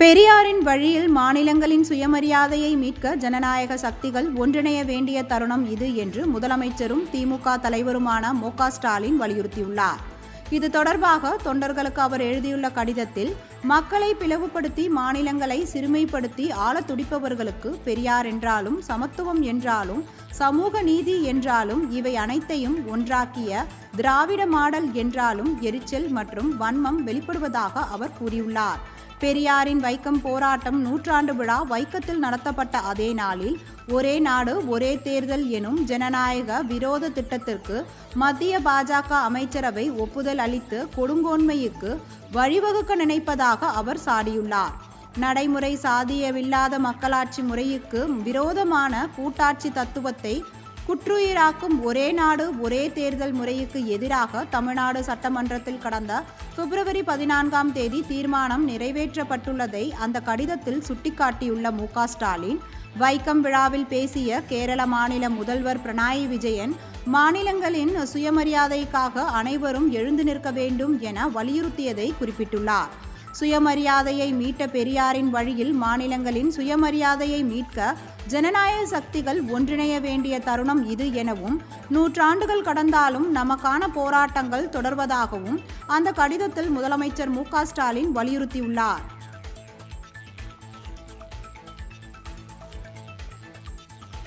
பெரியாரின் வழியில் மாநிலங்களின் சுயமரியாதையை மீட்க ஜனநாயக சக்திகள் ஒன்றிணைய வேண்டிய தருணம் இது என்று முதலமைச்சரும் திமுக தலைவருமான மு.க. ஸ்டாலின் வலியுறுத்தியுள்ளார். இது தொடர்பாக தொண்டர்களுக்கு அவர் எழுதியுள்ள கடிதத்தில், மக்களை பிளவுபடுத்தி மாநிலங்களை சிறுமைப்படுத்தி ஆள துடிப்பவர்களுக்கு பெரியார் என்றாலும், சமத்துவம் என்றாலும், சமூக நீதி என்றாலும், இவை அனைத்தையும் ஒன்றாக்கிய திராவிட மாடல் என்றாலும் எரிச்சல் மற்றும் வன்மம் வெளிப்படுவதாக அவர் கூறியுள்ளார். பெரியாரின் வைக்கம் போராட்டம் 100ஆண்டு விழா வைக்கத்தில் நடத்தப்பட்ட அதே நாளில் ஒரே நாடு ஒரே தேர்தல் எனும் ஜனநாயக விரோத திட்டத்திற்கு மத்திய பாஜக அமைச்சரவை ஒப்புதல் அளித்து கொடுங்கோன்மைக்கு வழிவகுக்க நினைப்பதாக அவர் சாடியுள்ளார். நடைமுறை சாதியவில்லாத மக்களாட்சி முறைக்கு விரோதமான கூட்டாட்சி தத்துவத்தை குற்றுயிராக்கும் ஒரே நாடு ஒரே தேர்தல் முறைக்கு எதிராக தமிழ்நாடு சட்டமன்றத்தில் கடந்த பிப்ரவரி 14ஆம் தேதி தீர்மானம் நிறைவேற்றப்பட்டுள்ளதை அந்த கடிதத்தில் சுட்டிக்காட்டியுள்ள மு.க. ஸ்டாலின், வைக்கம் விழாவில் பேசிய கேரள மாநில முதல்வர் பினராயி விஜயன், மாநிலங்களின் சுயமரியாதைக்காக அனைவரும் எழுந்து நிற்க வேண்டும் என வலியுறுத்தியதை குறிப்பிட்டுள்ளார். சுயமரியாதையை மீட்ட பெரியாரின் வழியில் மாநிலங்களின் சுயமரியாதையை மீட்க ஜனநாயக சக்திகள் ஒன்றிணைய வேண்டிய தருணம் இது எனவும், 100 ஆண்டுகள் கடந்தாலும் நமக்கான போராட்டங்கள் தொடர்வதாகவும் அந்த கடிதத்தில் முதலமைச்சர் மு.க. ஸ்டாலின் வலியுறுத்தியுள்ளார்.